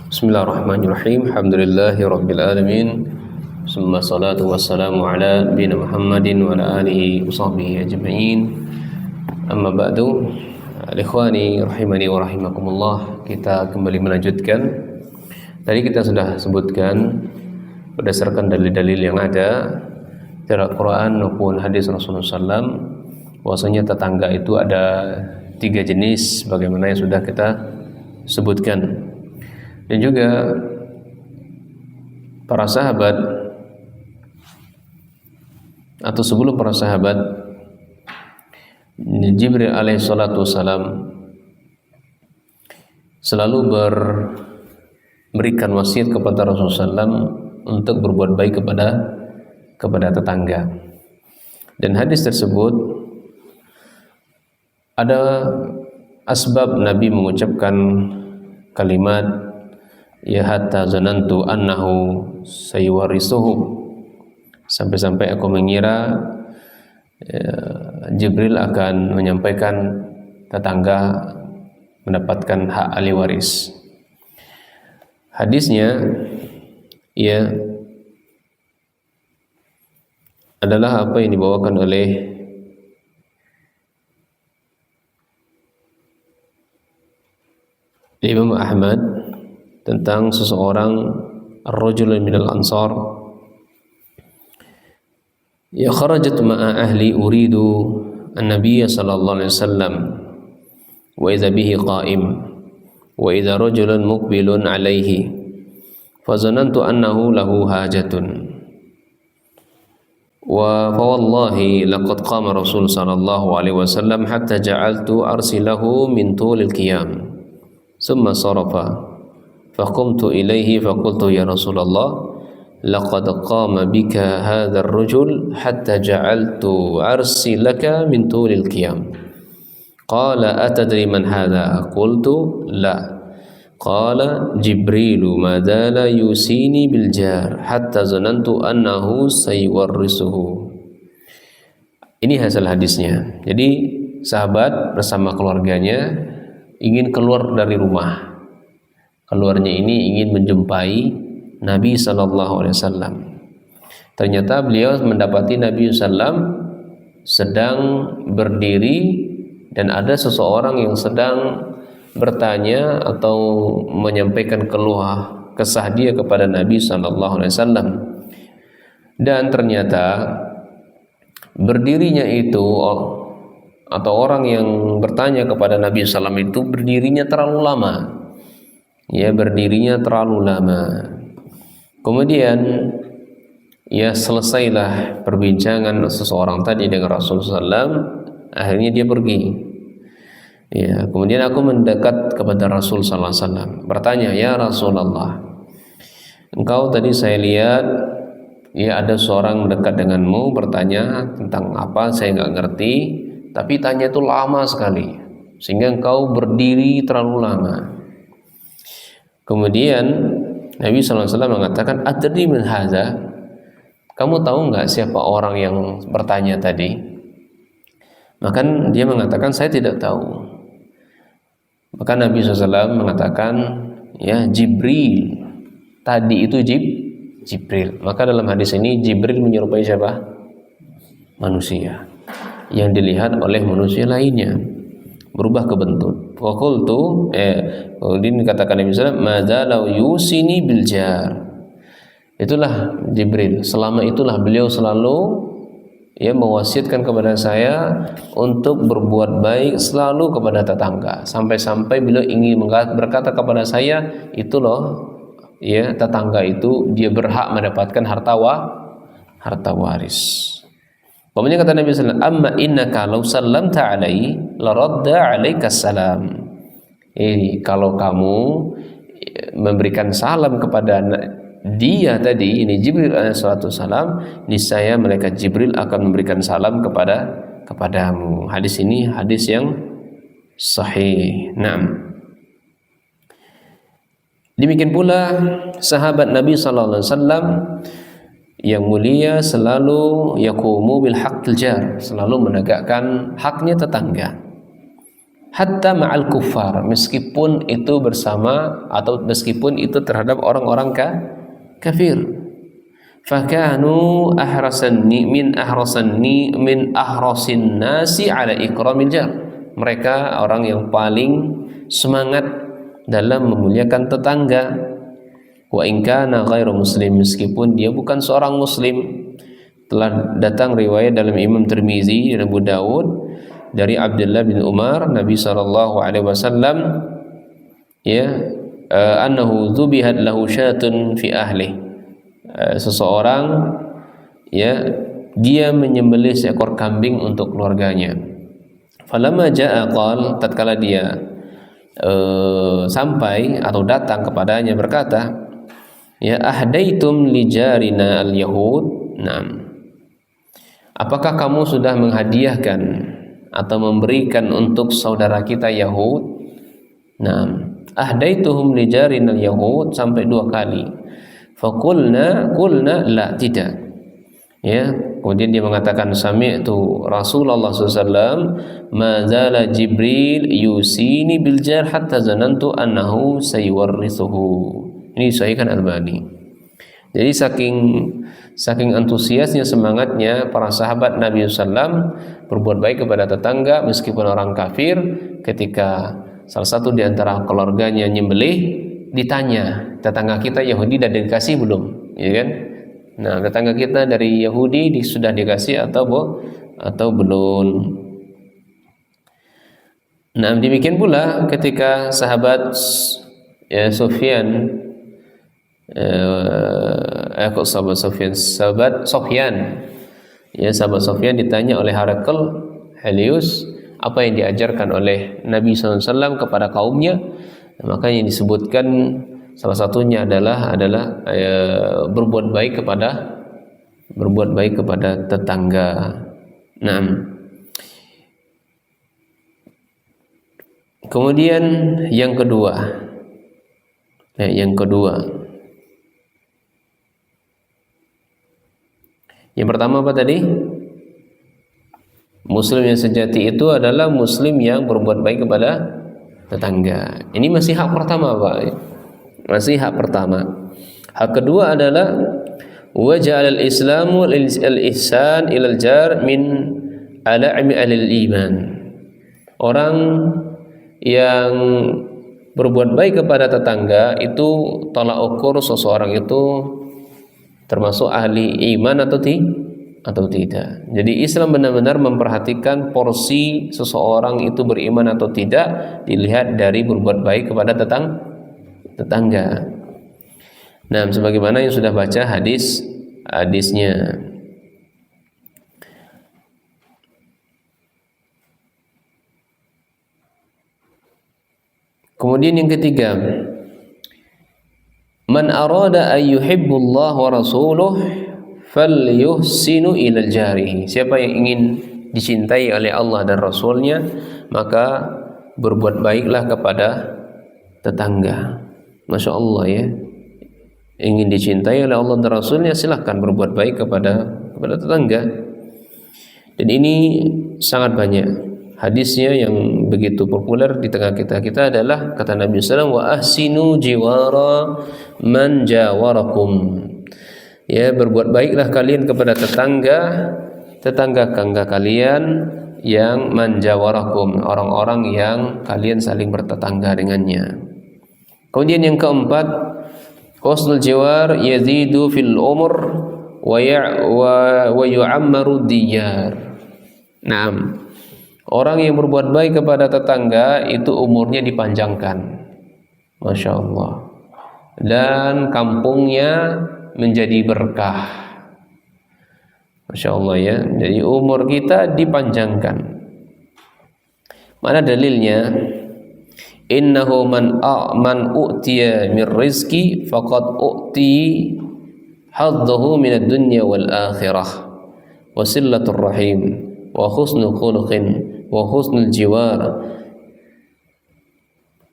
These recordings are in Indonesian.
Bismillahirrahmanirrahim. Alhamdulillahirabbil alamin. Summa salatu wassalamu ala nabiyina Muhammadin wa ala alihi washabbihi ajma'in. Amma ba'du. Ikhwani rahimani wa rahimakumullah. Kita kembali melanjutkan. Tadi kita sudah sebutkan berdasarkan dalil-dalil yang ada dari Al-Quran maupun hadis Rasulullah SAW, bahwasanya tetangga itu ada 3 jenis bagaimana yang sudah kita sebutkan. Dan juga para sahabat atau sebelum para sahabat, Jibril alaihi salatu wassalam selalu memberikan wasiat kepada Rasulullah SAW untuk berbuat baik kepada tetangga. Dan hadis tersebut ada asbab Nabi mengucapkan kalimat ya hatta zanantu annahu sayuwarisuhu, sampai-sampai aku mengira Jibril akan menyampaikan tetangga mendapatkan hak ahli waris. Hadisnya ya adalah apa yang dibawakan oleh Imam Ahmad tentang seseorang ar-rajul minal ansar ya kharajat ma'a ahli uridu an-nabiy sallallahu alaihi wasallam wa idza bihi qa'im wa idza rajulun muqbilun alaihi fa zanantu annahu lahu hajatun wa fa wallahi laqad qama rasul sallallahu alaihi wasallam hatta ja'altu arsilahu min tulil qiyam thumma sarafa فقمت إليه فقلت يا رسول الله لقد قام بك هذا الرجل حتى جعلت عرسي لك من طول القيام قال أتدري من هذا قلت لا قال جبريل ما زال يوصيني بالجار حتى ظننت أنه سيورثه. Ini hasil hadisnya. Jadi sahabat bersama keluarganya ingin keluar dari rumah. Keluarnya ini ingin menjumpai Nabi Sallallahu Alaihi Wasallam. Ternyata beliau mendapati Nabi Sallam sedang berdiri dan ada seseorang yang sedang bertanya atau menyampaikan keluh kesah dia kepada Nabi Sallallahu Alaihi Wasallam. Dan ternyata berdirinya itu atau orang yang bertanya kepada Nabi Sallam itu berdirinya terlalu lama. Ya, berdirinya terlalu lama. Kemudian ya selesailah perbincangan seseorang tadi dengan Rasulullah SAW. Akhirnya dia pergi. Ya, kemudian aku mendekat kepada Rasul SAW, bertanya, ya Rasulullah, engkau tadi saya lihat ya ada seorang dekat denganmu bertanya tentang apa saya nggak ngerti, tapi tanya itu lama sekali sehingga engkau berdiri terlalu lama. Kemudian Nabi SAW mengatakan, Adri min hadza, kamu tahu nggak siapa orang yang bertanya tadi? Maka dia mengatakan, saya tidak tahu. Maka Nabi SAW mengatakan, ya Jibril. Tadi itu Jibril. Maka dalam hadis ini Jibril menyerupai siapa? Manusia yang dilihat oleh manusia lainnya, berubah ke bentuk. Waqultu kemudian dikatakan Nabi sallallahu alaihi wasallam madzalau yusini bil jar. Itulah Jibril. Selama itulah beliau selalu ya mewasiatkan kepada saya untuk berbuat baik selalu kepada tetangga. Sampai-sampai beliau ingin berkata kepada saya, itu loh ya tetangga itu dia berhak mendapatkan harta waris. Kemudian kata Nabi sallallahu alaihi wasallam, amma innaka law sallamta alaihi la radda alaika salam. Kalau kamu memberikan salam kepada dia tadi, ini Jibril alaihi salatu wasalam, niscaya malaikat Jibril akan memberikan salam kepadamu. Hadis ini hadis yang sahih. Naam. Demikian pula sahabat Nabi sallallahu alaihi wasallam yang mulia selalu yaqumu bil haqqil jar, selalu menegakkan haknya tetangga. hatta ma'al kuffar, meskipun itu bersama atau meskipun itu terhadap orang-orang kafir. Fakanu min ahrasin nasi ala ikramil jar. Mereka orang yang paling semangat dalam memuliakan tetangga. Wa in kana ghairu muslim, meskipun dia bukan seorang muslim. Telah datang riwayat dalam Imam Tirmizi dan Abu Dawud dari Abdullah bin Umar, Nabi sallallahu alaihi wasallam annahu dzubihat lahu syatun fi ahli. Seseorang dia menyembelih seekor kambing untuk keluarganya. Falamma jaa qal, tatkala dia sampai atau datang kepadanya berkata, ya ahdaitum li jarina al-yahud. Naam. Apakah kamu sudah menghadiahkan atau memberikan untuk saudara kita Yahud? Naam. Ahdaituhum li jarina al-yahud sampai 2 kali. Faqulna la, tidak. Ya, kemudian dia mengatakan sami'tu Rasulullah SAW ma zala Jibril yusini bil jar hatta zanantu annahu sayuwarrithuhu. Ini disahihkan Albani. Jadi saking antusiasnya, semangatnya para sahabat Nabi SAW berbuat baik kepada tetangga meskipun orang kafir, ketika salah satu di antara keluarganya nyembelih, ditanya, tetangga kita Yahudi sudah dikasih belum? Ya kan? Nah, tetangga kita dari Yahudi sudah dikasih atau belum? Nah, demikian pula ketika sahabat Sufyan, sahabat Sufyan ditanya oleh Herakl Helios apa yang diajarkan oleh Nabi SAW kepada kaumnya. Maka yang disebutkan salah satunya adalah berbuat baik kepada tetangga. Nah, kemudian yang kedua, yang pertama apa tadi? Muslim yang sejati itu adalah Muslim yang berbuat baik kepada tetangga. Ini masih hak pertama, Pak. Masih hak pertama. Hak kedua adalah wa ja'al al-islamu al-ihsan ilal jar min ala'imi al-iman. Orang yang berbuat baik kepada tetangga itu tolak ukur seseorang itu termasuk ahli iman atau tidak. Jadi Islam benar-benar memperhatikan porsi seseorang itu beriman atau tidak dilihat dari berbuat baik kepada tetangga. Nah, sebagaimana yang sudah baca hadisnya. Kemudian yang ketiga, man arada an yuhibbullah wa rasuluh falyuhsinu ilal jarihi. Siapa yang ingin dicintai oleh Allah dan Rasulnya, maka berbuat baiklah kepada tetangga. Masya Allah ya. Ingin dicintai oleh Allah dan Rasulnya, silahkan berbuat baik kepada tetangga. Dan ini sangat banyak hadisnya yang begitu populer di tengah kita dah kata Nabi SAW, wa ahsinu jiwara man jawarakum. Ya, berbuat baiklah kalian kepada tetangga kalian yang manjawarakum, orang-orang yang kalian saling bertetangga dengannya. Kemudian yang keempat, husnul jiwar yazidu fil umur wa yu'ammaru diyar. Naam. Orang yang berbuat baik kepada tetangga itu umurnya dipanjangkan. Masya Allah. Dan kampungnya menjadi berkah. Masya Allah ya. Jadi umur kita dipanjangkan. Mana dalilnya? Innahu man u'tiya min rizki faqad u'ti haddahu minad dunya wal akhirah wa sillatur rahim wa husnul khuluqin wa husnul jiwar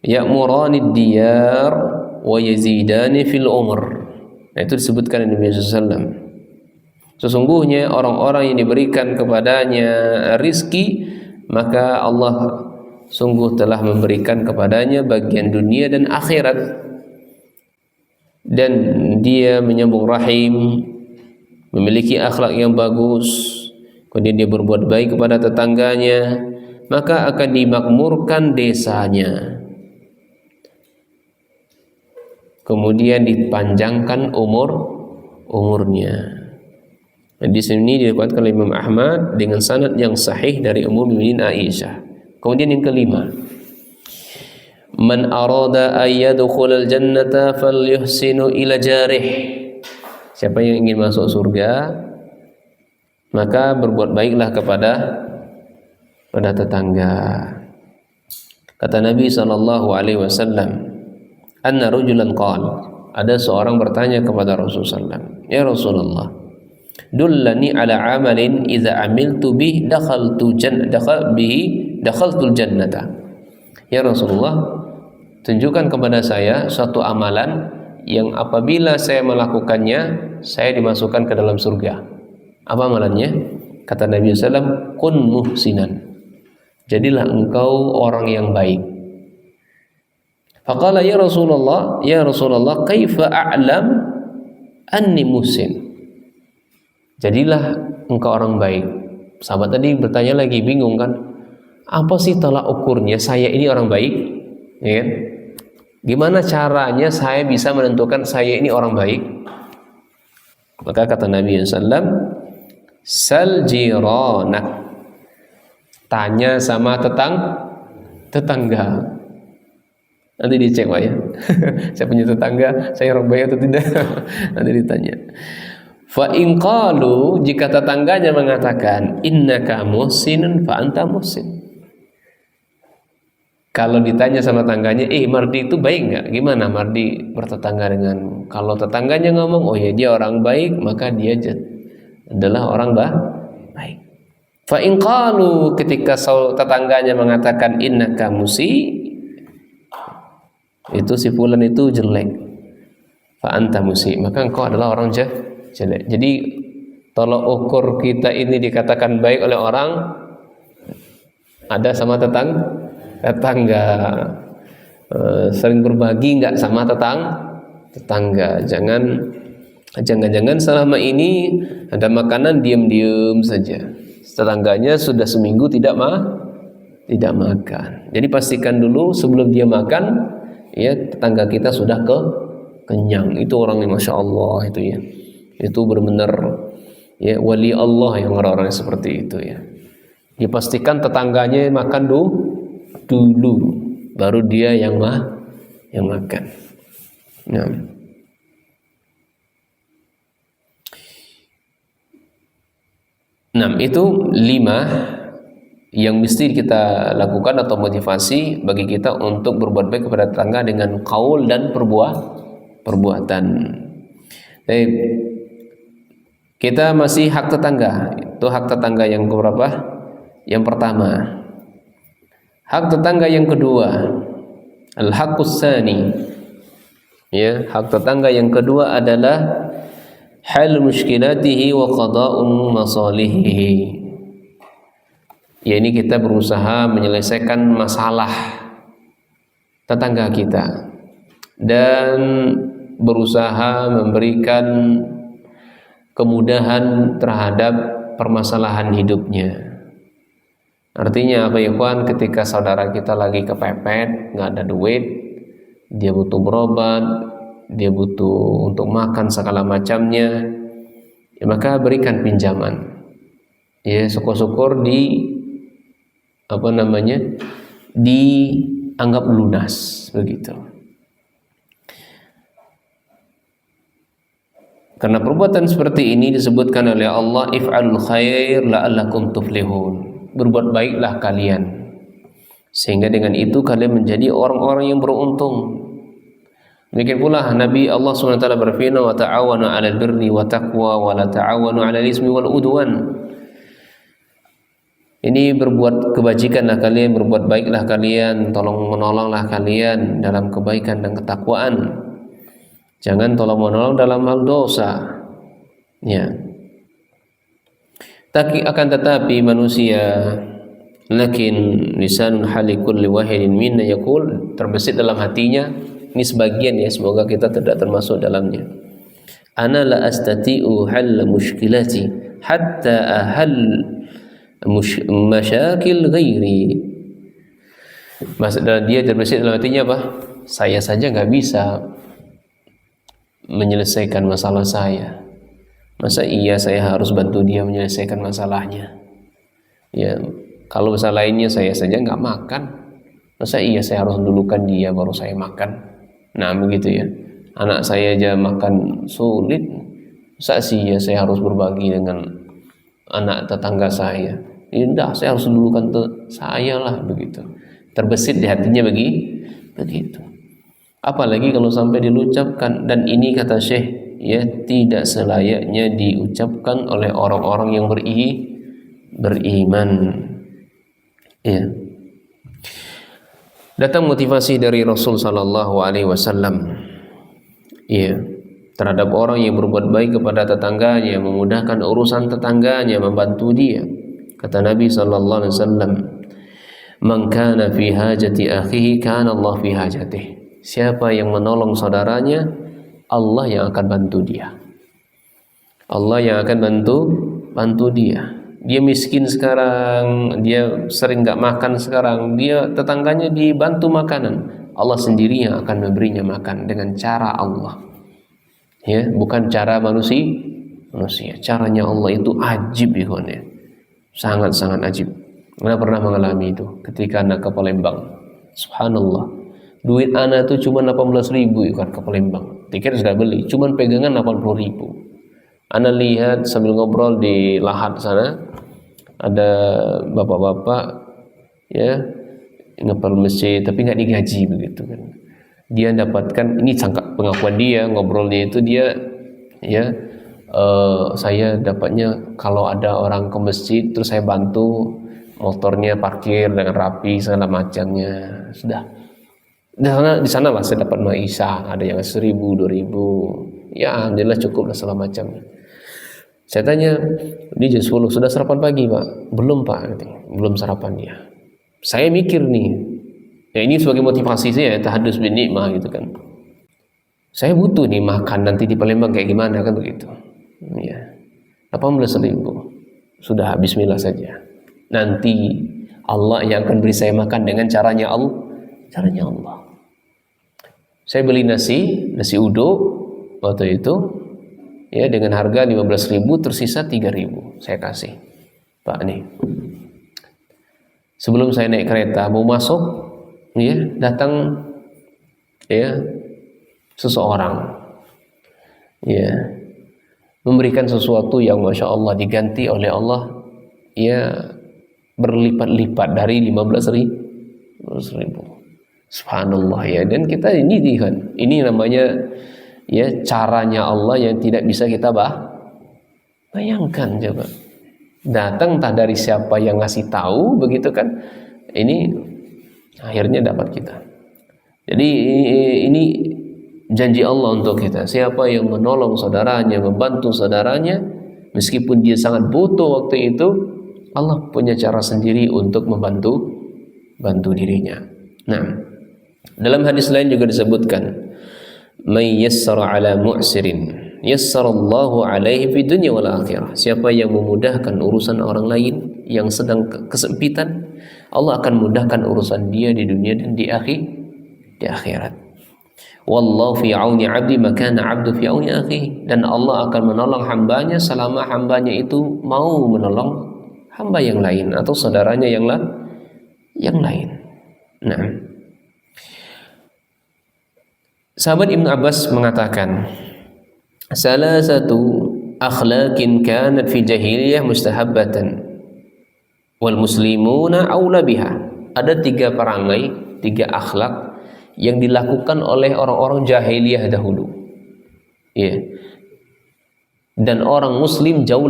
ya'murani diyar wa yazidani fil umr. Nah, itu disebutkan di Nabi SAW. Sesungguhnya orang-orang yang diberikan kepadanya rizki, maka Allah sungguh telah memberikan kepadanya bagian dunia dan akhirat, dan dia menyambung rahim, memiliki akhlak yang bagus, kemudian dia berbuat baik kepada tetangganya, maka akan dimakmurkan desanya, kemudian dipanjangkan umurnya. Dan di sini diriwayatkan oleh Imam Ahmad dengan sanad yang sahih dari Ummul Mukminin Aisyah. Kemudian yang kelima, man arada ay yadkhulal jannata falyuhsinu ila jarih. Siapa yang ingin masuk surga, maka berbuat baiklah kepada tetangga. Kata Nabi SAW, anna rajulan qala, ada seorang bertanya kepada Rasulullah SAW, ya Rasulullah, dullani ala amalin idza amiltu bih dakhaltul jannata. Ya Rasulullah, tunjukkan kepada saya suatu amalan yang apabila saya melakukannya, saya dimasukkan ke dalam surga. Apa amalannya? Kata Nabi SAW, kun muhsinan, jadilah engkau orang yang baik. Faqala ya Rasulullah, kaifa a'lam anni muhsin? Jadilah engkau orang baik. Sahabat tadi bertanya lagi, bingung kan? Apa sih tolak ukurnya saya ini orang baik? Ya kan? Gimana caranya saya bisa menentukan saya ini orang baik? Maka kata Nabi SAW, sal jiranak, tanya sama tetangga. Nanti dicek Pak ya. Saya punya tetangga, saya orang baik atau tidak? Nanti ditanya. Fa in qalu, jika tetangganya mengatakan innaka muhsinun fa anta muhsin. Kalau ditanya sama tangganya, Mardi itu baik nggak? Gimana Mardi bertetangga dengan? Kalau tetangganya ngomong, oh ya dia orang baik, maka dia adalah orang baik. Fa in qalu, ketika tetangganya mengatakan innaka musi, itu si fulan itu jelek. Fa anta musi, maka engkau adalah orang jelek. Jadi tolak ukur kita ini dikatakan baik oleh orang ada sama tetangga, sering berbagi nggak sama tetangga. Jangan selama ini ada makanan diam-diam saja, tetangganya sudah seminggu tidak makan. Jadi pastikan dulu sebelum dia makan, ya tetangga kita sudah kenyang. Itu orang yang masya Allah itu ya. Itu benar-benar ya wali Allah yang orang-orang seperti itu ya. Dipastikan tetangganya makan dulu, baru dia yang makan. Nah, itu 5 yang mesti kita lakukan atau motivasi bagi kita untuk berbuat baik kepada tetangga dengan qaul dan perbuatan. Baik. Kita masih hak tetangga. Itu hak tetangga yang keberapa? Yang pertama. Hak tetangga yang kedua, al-haqqus tsani. Ya, hak tetangga yang kedua adalah hal muskilatihi wa qada'u masalihihi. Ya, ini kita berusaha menyelesaikan masalah tetangga kita dan berusaha memberikan kemudahan terhadap permasalahan hidupnya. Artinya apa ya kawan, ketika saudara kita lagi kepepet, nggak ada duit, dia butuh berobat, dia butuh untuk makan segala macamnya, ya maka berikan pinjaman. Ya syukur-syukur dianggap lunas begitu. Karena perbuatan seperti ini disebutkan oleh Allah, if'alul khair la'allakum tuflihun. Berbuat baiklah kalian, sehingga dengan itu kalian menjadi orang-orang yang beruntung. Demikian pula Nabi Allah SWT berfirman, wa ta'awanu 'alal birri wa taqwa wa la ta'awanu 'alal ismi wal udwan. Ini berbuat kebajikanlah kalian, berbuat baiklah kalian, tolong menolonglah kalian dalam kebaikan dan ketakwaan. Jangan tolong menolong dalam hal dosa. Ya. Akan tetapi manusia Lakin lisanul hali kulli wahidin minna yaqul, terbesit dalam hatinya, ini sebagian ya, semoga kita tidak termasuk dalamnya. Ana la astati'u hal mushkilati hatta ahal masyakil ghairi. Maksudnya dia terbesit dalam hatinya apa? Saya saja nggak bisa menyelesaikan masalah saya. Masa iya saya harus bantu dia menyelesaikan masalahnya? Ya, kalau masalah lainnya saya saja nggak makan, masa iya saya harus dulukan dia baru saya makan? Nah begitu ya. Anak saya aja makan sulit, masa sih ya saya harus berbagi dengan anak tetangga saya? Indah, saya harus dulukan saya lah, begitu. Terbesit di hatinya begitu. Apalagi kalau sampai diucapkan, dan ini kata Syekh ya tidak selayaknya diucapkan oleh orang-orang yang beriman. Ya. Datang motivasi dari Rasul sallallahu alaihi wasallam. Ya, terhadap orang yang berbuat baik kepada tetangganya, memudahkan urusan tetangganya, membantu dia. Kata Nabi sallallahu alaihi wasallam, "Man kana fi hajati akhihi kana Allah fi hajatihi." Siapa yang menolong saudaranya, Allah yang akan bantu dia. Allah yang akan bantu dia. Dia miskin sekarang, dia sering nggak makan sekarang, dia tetangganya dibantu makanan, Allah sendiri yang akan memberinya makan dengan cara Allah. Ya, bukan cara manusia. Caranya Allah itu ajib ya. Sangat-sangat ajib. Saya pernah mengalami itu ketika anak ke Palembang. Subhanallah. Duit anak itu cuma 18.000 kan ke Palembang. Tiket sudah beli, cuma pegangan 80.000. Ana lihat sambil ngobrol di lahat sana, ada bapak-bapak ya ngepel masjid tapi nggak digaji begitu kan. Dia dapatkan, ini sangka pengakuan dia, ngobrolnya itu dia ya saya dapatnya kalau ada orang ke masjid terus saya bantu motornya parkir dengan rapi segala macamnya. Sudah di sana lah saya dapat maisha, ada yang 1.000, 2.000, ya alhamdulillah cukup lah segala macamnya. Saya tanya, di jam 10 sudah sarapan pagi Pak? Belum Pak, belum sarapan dia. Saya mikir nih, ya ini sebagai motivasi saya, tahadus bin nikmah gitu kan. Saya butuh nih makan nanti di Palembang kayak gimana kan begitu. Ya, 18.000 sudah, bismillah saja. Nanti Allah yang akan beri saya makan dengan caranya Allah. Saya beli nasi uduk waktu itu ya dengan harga 15.000, tersisa 3.000 saya kasih. Pak nih, sebelum saya naik kereta mau masuk ya datang ya seseorang ya memberikan sesuatu yang Masya Allah diganti oleh Allah ya berlipat-lipat dari 15.000. Subhanallah ya. Dan kita ini kan, ini namanya ya caranya Allah yang tidak bisa kita bayangkan. Coba datang entah dari siapa yang ngasih tahu begitu kan, ini akhirnya dapat kita. Jadi ini janji Allah untuk kita. Siapa yang menolong saudaranya, membantu saudaranya meskipun dia sangat butuh waktu itu, Allah punya cara sendiri untuk membantu dirinya. Nah, dalam hadis lain juga disebutkan, "May yassara 'ala mu'sirin, yassarallahu 'alaihi fid dunya wal akhirah." Siapa yang memudahkan urusan orang lain yang sedang kesempitan, Allah akan mudahkan urusan dia di dunia dan di akhirat. Wallahu fi 'auni 'abdi ma kana 'abdu fi 'auni akhihi. Dan Allah akan menolong hambanya selama hambanya itu mau menolong hamba yang lain atau saudaranya yang lain. Nah, sahabat Ibnu Abbas mengatakan, salah satu akhlaqin kanat fi jahiliyah mustahabbatan wal muslimuna aula biha. Ada 3 perangai, 3 akhlak yang dilakukan oleh orang-orang jahiliyah dahulu. Ya. Dan orang muslim jauh